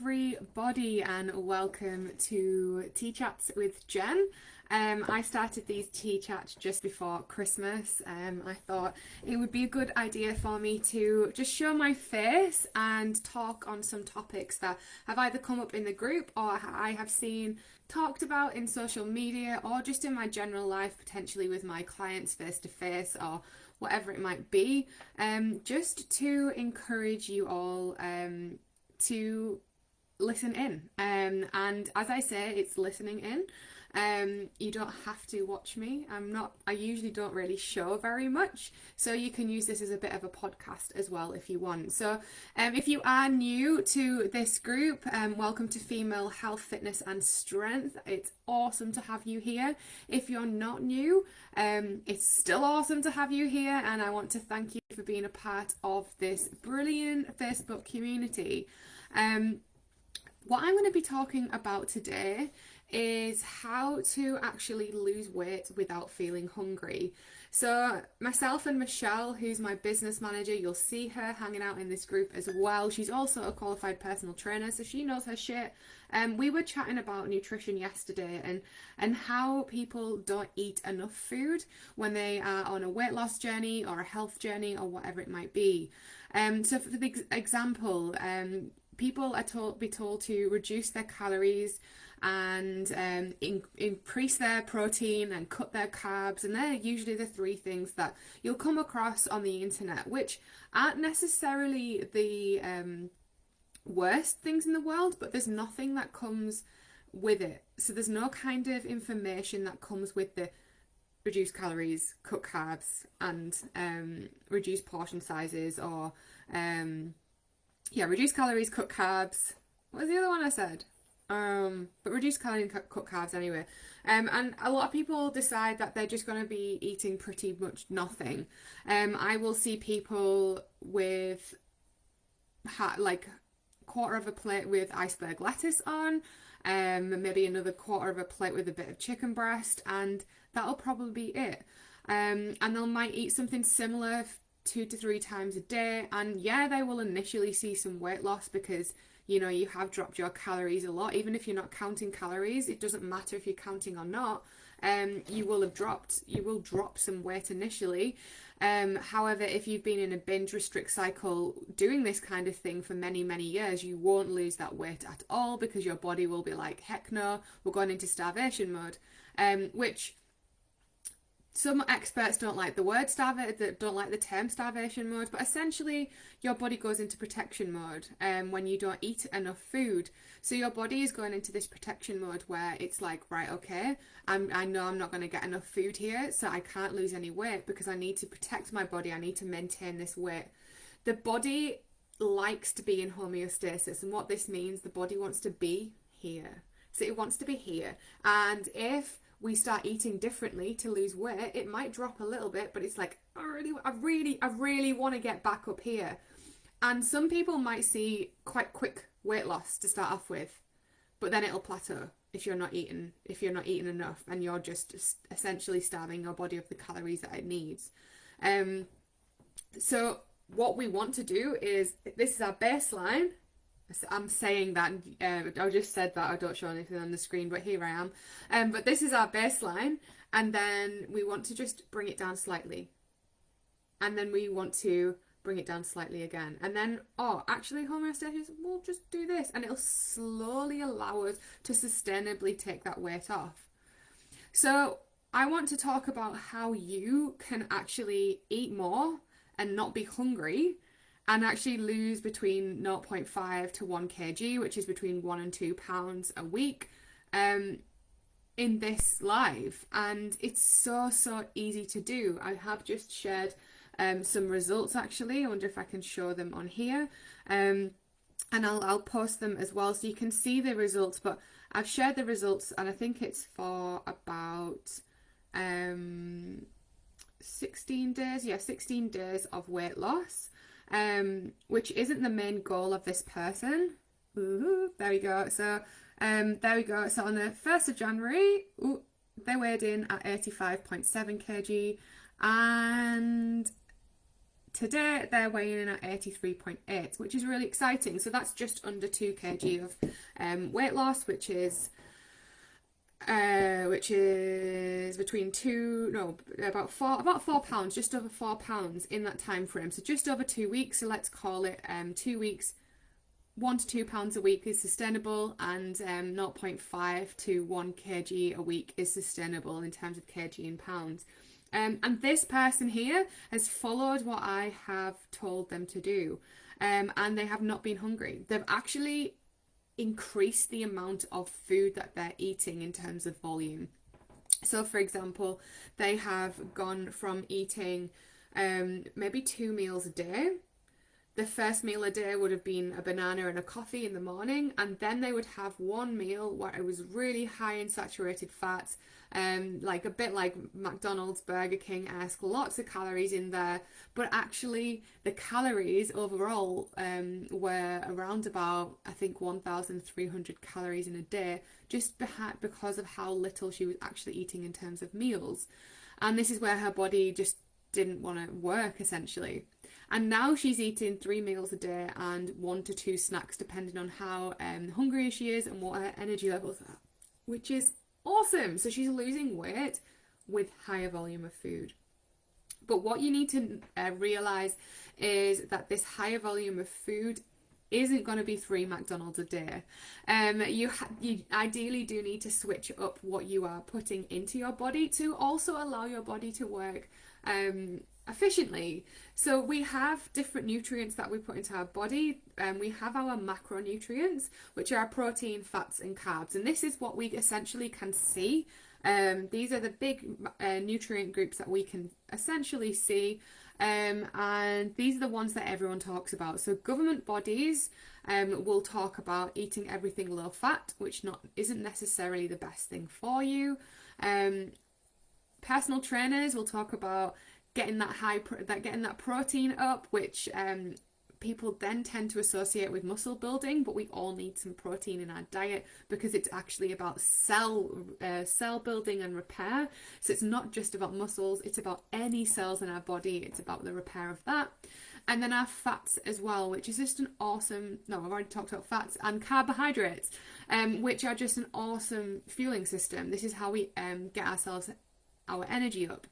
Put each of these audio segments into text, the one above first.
everybody, and welcome to Tea Chats with Jen. I started these tea chats just before Christmas. I thought it would be a good idea for me to just show my face and talk on some topics that have either come up in the group or I have seen talked about in social media or just in my general life, potentially with my clients face to face or whatever it might be, just to encourage you all to listen in. And as I say, it's listening in. You don't have to watch me. I usually don't really show very much. So you can use this as a bit of a podcast as well if you want. So if you are new to this group, welcome to Female Health, Fitness and Strength. It's awesome to have you here. If you're not new, it's still awesome to have you here. And I want to thank you for being a part of this brilliant Facebook community. What I'm going to be talking about today is how to actually lose weight without feeling hungry. So myself and Michelle, who's my business manager, you'll see her hanging out in this group as well. She's also a qualified personal trainer, so she knows her shit. We were chatting about nutrition yesterday and how people don't eat enough food when they are on a weight loss journey or a health journey or whatever it might be. So for the example, people are told to reduce their calories and increase their protein and cut their carbs, and they're usually the three things that you'll come across on the internet, which aren't necessarily the worst things in the world, but there's nothing that comes with it. So there's no kind of information that comes with the reduce calories, cut carbs, and reduce portion sizes, or reduce calories, cut carbs. What was the other one I said? But reduce calories and cut carbs anyway. And a lot of people decide that they're just going to be eating pretty much nothing. I will see people with like quarter of a plate with iceberg lettuce on, maybe another quarter of a plate with a bit of chicken breast, and that'll probably be it. And they might eat something similar 2 to 3 times a day, and yeah, they will initially see some weight loss because you have dropped your calories a lot. Even if you're not counting calories, it doesn't matter if you're counting or not. You will drop some weight initially. However, if you've been in a binge restrict cycle doing this kind of thing for many, many years, you won't lose that weight at all because your body will be like, heck no, we're going into starvation mode, which some experts don't like the word don't like the term starvation mode, but essentially your body goes into protection mode when you don't eat enough food. So your body is going into this protection mode where it's like, right, okay, I know I'm not going to get enough food here, so I can't lose any weight because I need to protect my body. I need to maintain this weight. The body likes to be in homeostasis, and what this means, the body wants to be here. So it wants to be here, and if we start eating differently to lose weight, it might drop a little bit, but it's like, I really want to get back up here. And some people might see quite quick weight loss to start off with, but then it'll plateau if you're not eating enough, and you're just essentially starving your body of the calories that it needs. So what we want to do is, this is our baseline. I'm saying that, I just said that, I don't show anything on the screen, but here I am. But this is our baseline, and then we want to just bring it down slightly. And then we want to bring it down slightly again. And then, actually homeostasis, we'll just do this, and it'll slowly allow us to sustainably take that weight off. So I want to talk about how you can actually eat more and not be hungry, and actually lose between 0.5 to 1 kg, which is between 1 and 2 pounds a week, in this live. And it's so easy to do. I have just shared some results actually. I wonder if I can show them on here. And I'll post them as well so you can see the results. But I've shared the results, and I think it's for about 16 days. Yeah, 16 days of weight loss. Which isn't the main goal of this person. Ooh, there we go. So, there we go. So on the 1st of January, they weighed in at 85.7 kg, and today they're weighing in at 83.8, which is really exciting. So that's just under 2 kg of weight loss, which is between about 4 pounds, just over 4 pounds in that time frame. So just over 2 weeks. So let's call it 2 weeks. 1 to 2 pounds a week is sustainable, and 0.5 to 1 kg a week is sustainable in terms of kg in pounds. And this person here has followed what I have told them to do, and they have not been hungry. They've actually increased the amount of food that they're eating in terms of volume. So for example, they have gone from eating maybe 2 meals a day. The first meal a day would have been a banana and a coffee in the morning, and then they would have one meal where it was really high in saturated fats, like a bit like McDonald's, Burger King-esque, lots of calories in there, but actually the calories overall were around about, I think, 1,300 calories in a day, just because of how little she was actually eating in terms of meals. And this is where her body just didn't want to work, essentially. And now she's eating 3 meals a day and 1 to 2 snacks, depending on how hungry she is and what her energy levels are, which is awesome. So she's losing weight with higher volume of food. But what you need to realise is that this higher volume of food isn't going to be 3 McDonald's a day. You ideally do need to switch up what you are putting into your body to also allow your body to work efficiently. So we have different nutrients that we put into our body. We have our macronutrients, which are protein, fats and carbs, and this is what we essentially can see. These are the big nutrient groups that we can essentially see, and these are the ones that everyone talks about. So government bodies will talk about eating everything low fat, which isn't necessarily the best thing for you. Personal trainers will talk about getting that protein up, which people then tend to associate with muscle building, but we all need some protein in our diet because it's actually about cell building and repair. So it's not just about muscles, it's about any cells in our body, it's about the repair of that. And then our fats as well, which is just I've already talked about fats, and carbohydrates, which are just an awesome fueling system. This is how we get our energy up.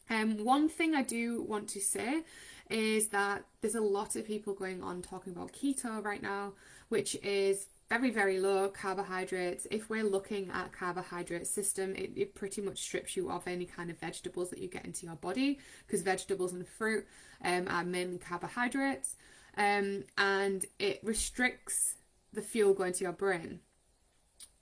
One thing I do want to say is that there's a lot of people going on talking about keto right now, which is very, very low carbohydrates. If we're looking at carbohydrate system, it pretty much strips you of any kind of vegetables that you get into your body, because vegetables and fruit are mainly carbohydrates, and it restricts the fuel going to your brain.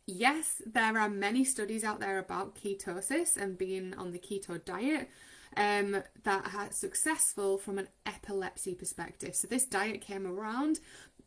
Yes, there are many studies out there about ketosis and being on the keto diet that are successful from an epilepsy perspective. So this diet came around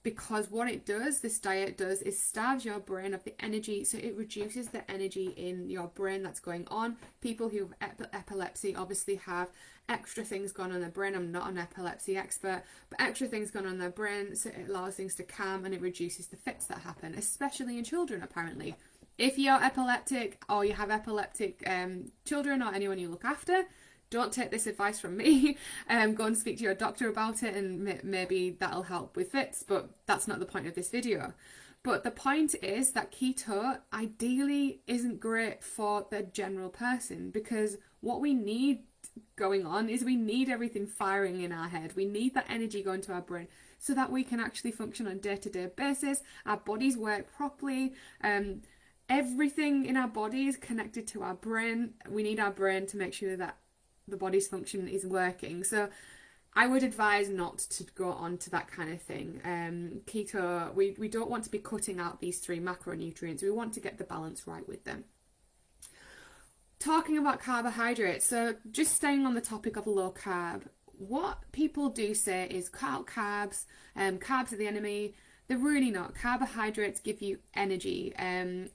because what this diet does is starves your brain of the energy, so it reduces the energy in your brain that's going on. People who have epilepsy obviously have extra things going on in their brain. I'm not an epilepsy expert, but extra things going on in their brain, so it allows things to calm and it reduces the fits that happen, especially in children apparently. If you're epileptic or you have epileptic children or anyone you look after, don't take this advice from me. Go and speak to your doctor about it, and maybe that'll help with fits, but that's not the point of this video. But the point is that keto ideally isn't great for the general person, because what we need going on is we need everything firing in our head. We need that energy going to our brain so that we can actually function on a day-to-day basis. Our bodies work properly. Everything in our body is connected to our brain. We need our brain to make sure that the body's function is working. So I would advise not to go on to that kind of thing. Keto, we don't want to be cutting out these 3 macronutrients. We want to get the balance right with them. Talking about carbohydrates, so just staying on the topic of low carb, what people do say is cut out carbs, carbs are the enemy. They're really not. Carbohydrates give you energy, and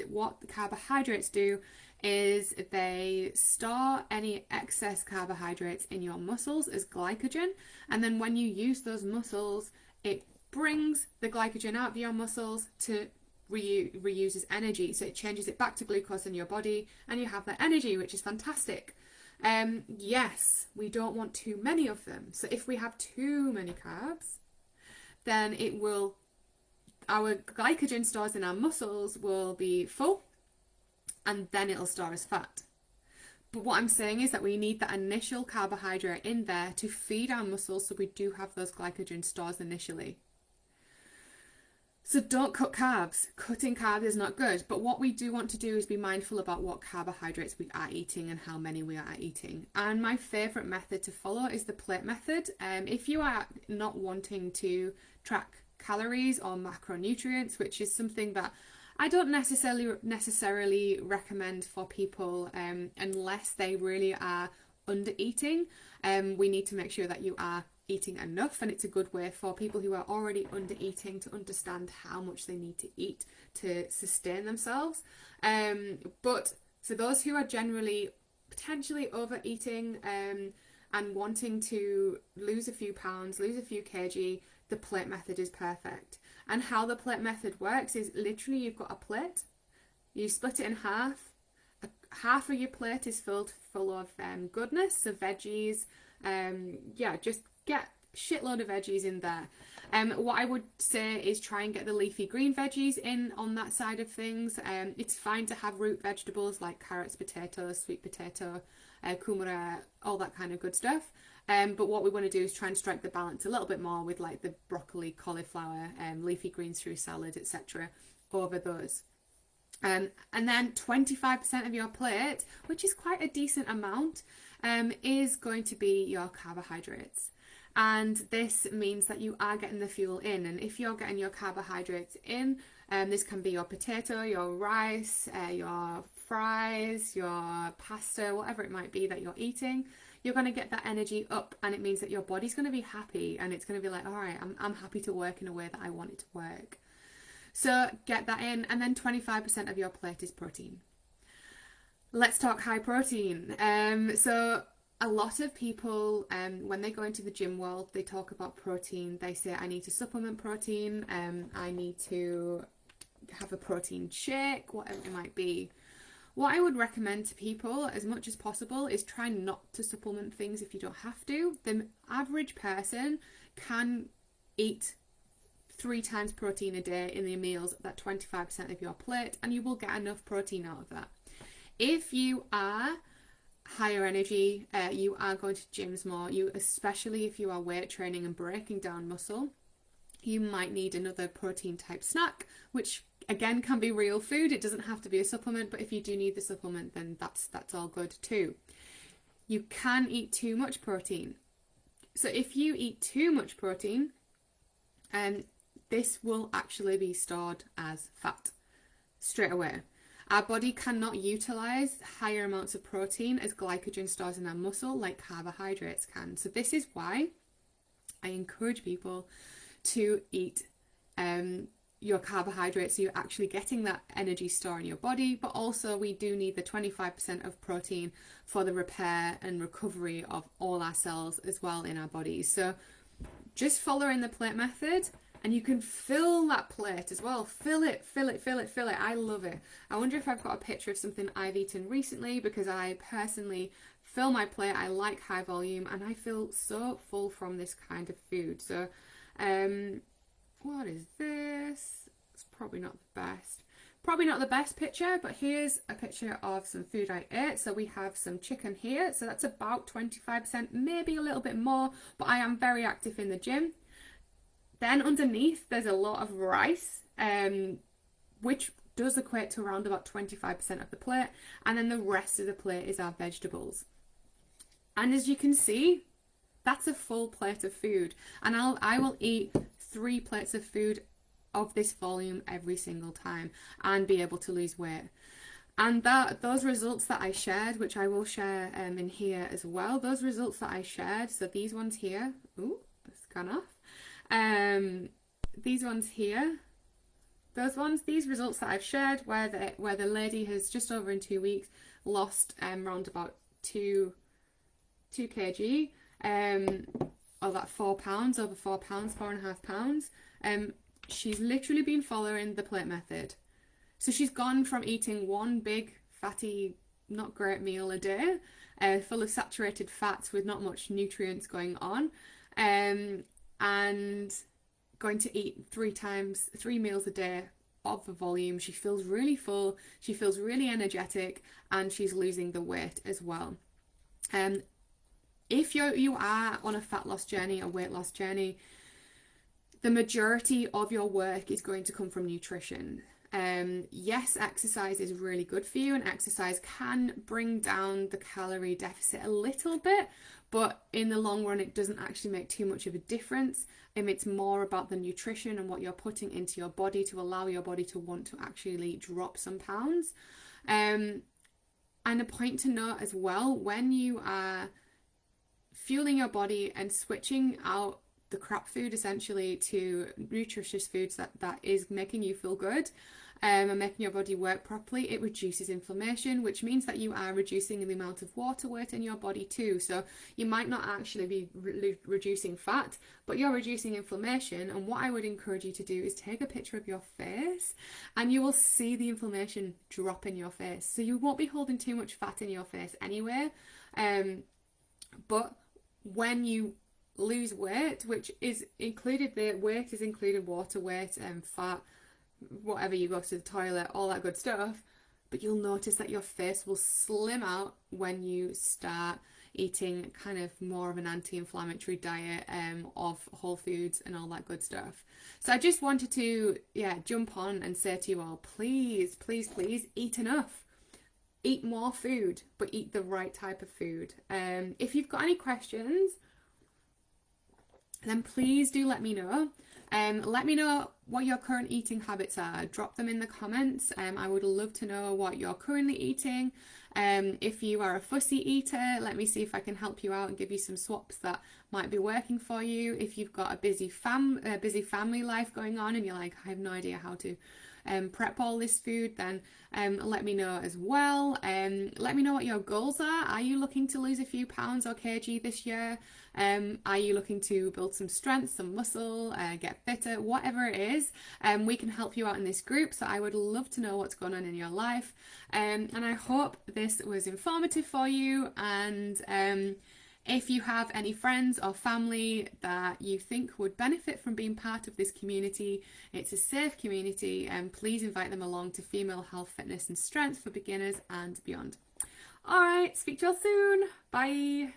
what the carbohydrates do is they store any excess carbohydrates in your muscles as glycogen, and then when you use those muscles, it brings the glycogen out of your muscles to reuse as energy. So it changes it back to glucose in your body, and you have that energy, which is fantastic. Yes, we don't want too many of them. So if we have too many carbs, then our glycogen stores in our muscles will be full, and then it'll store as fat. But what I'm saying is that we need that initial carbohydrate in there to feed our muscles, so we do have those glycogen stores initially. So don't cut carbs. Cutting carbs is not good. But what we do want to do is be mindful about what carbohydrates we are eating and how many we are eating. And my favourite method to follow is the plate method. If you are not wanting to track calories or macronutrients, which is something that I don't necessarily recommend for people unless they really are under eating. We need to make sure that you are eating enough, and it's a good way for people who are already under eating to understand how much they need to eat to sustain themselves. But for those who are generally potentially overeating and wanting to lose a few pounds, lose a few kg, the plate method is perfect. And how the plate method works is literally you've got a plate, you split it in half. Half of your plate is full of goodness, so veggies. Just get a shitload of veggies in there. What I would say is try and get the leafy green veggies in on that side of things. It's fine to have root vegetables like carrots, potatoes, sweet potato, kumara, all that kind of good stuff. But what we want to do is try and strike the balance a little bit more with like the broccoli, cauliflower, leafy greens through salad, etc. over those. And then 25% of your plate, which is quite a decent amount, is going to be your carbohydrates. And this means that you are getting the fuel in. And if you're getting your carbohydrates in, this can be your potato, your rice, your fries, your pasta, whatever it might be that you're eating, you're going to get that energy up, and it means that your body's going to be happy, and it's going to be like, all right, I'm happy to work in a way that I want it to work. So get that in, and then 25% of your plate is protein. Let's talk high protein. So a lot of people, when they go into the gym world, they talk about protein. They say, I need to supplement protein. I need to have a protein shake, whatever it might be. What I would recommend to people as much as possible is try not to supplement things if you don't have to. The average person can eat 3 times protein a day in their meals, that 25% of your plate, and you will get enough protein out of that. If you are higher energy, you are going to gyms more, especially if you are weight training and breaking down muscle, you might need another protein type snack, which again can be real food. It doesn't have to be a supplement, but if you do need the supplement, then that's all good too. You can eat too much protein. So if you eat too much protein, this will actually be stored as fat straight away. Our body cannot utilize higher amounts of protein as glycogen stores in our muscle like carbohydrates can. So this is why I encourage people to eat your carbohydrates, so you're actually getting that energy store in your body, but also we do need the 25% of protein for the repair and recovery of all our cells as well in our bodies. So just following the plate method, and you can fill that plate as well. Fill it. I love it. I wonder if I've got a picture of something I've eaten recently, because I personally fill my plate. I like high volume, and I feel so full from this kind of food. So what is this? It's probably not the best picture, but here's a picture of some food I ate. So we have some chicken here, so that's about 25%, maybe a little bit more, but I am very active in the gym. Then underneath there's a lot of rice, which does equate to around about 25% of the plate, and then the rest of the plate is our vegetables. And as you can see, that's a full plate of food, and I will eat 3 plates of food of this volume every single time and be able to lose weight. And those results that I shared, which I will share in here as well, those results that I shared, so these ones here, it's gone off, these ones here, these results that I've shared, where the lady has just over in 2 weeks lost around about 2 kg, or that 4 pounds, over 4 pounds, 4.5 pounds. She's literally been following the plate method. So she's gone from eating one big fatty not great meal a day, full of saturated fats with not much nutrients going on, and going to eat 3 meals a day of the volume. She feels really full, she feels really energetic, and she's losing the weight as well. If you are on a fat loss journey, a weight loss journey, the majority of your work is going to come from nutrition. Yes, exercise is really good for you, and exercise can bring down the calorie deficit a little bit, but in the long run, it doesn't actually make too much of a difference. It's more about the nutrition and what you're putting into your body to allow your body to want to actually drop some pounds. And a point to note as well, when you are fueling your body and switching out the crap food essentially to nutritious foods that is making you feel good, and making your body work properly, it reduces inflammation, which means that you are reducing the amount of water weight in your body too. So you might not actually be reducing fat, but you're reducing inflammation. And what I would encourage you to do is take a picture of your face, and you will see the inflammation drop in your face. So you won't be holding too much fat in your face anyway. But when you lose weight, which is included, the weight is included water weight and fat, whatever, you go to the toilet, all that good stuff, but you'll notice that your face will slim out when you start eating kind of more of an anti-inflammatory diet of whole foods and all that good stuff. So I just wanted to jump on and say to you all, please eat enough. Eat more food, but eat the right type of food. If you've got any questions, then please do let me know. Let me know what your current eating habits are. Drop them in the comments. I would love to know what you're currently eating. If you are a fussy eater, let me see if I can help you out and give you some swaps that might be working for you. If you've got a busy family life going on and you're like, I have no idea how to prep all this food, then let me know as well. Let me know what your goals are. Are you looking to lose a few pounds or kg this year? Are you looking to build some strength, some muscle, get fitter, whatever it is? We can help you out in this group, so I would love to know what's going on in your life. And I hope this was informative for you, and if you have any friends or family that you think would benefit from being part of this community, it's a safe community, and please invite them along to Female Health, Fitness and Strength for Beginners and Beyond. All right, speak to you all soon. Bye.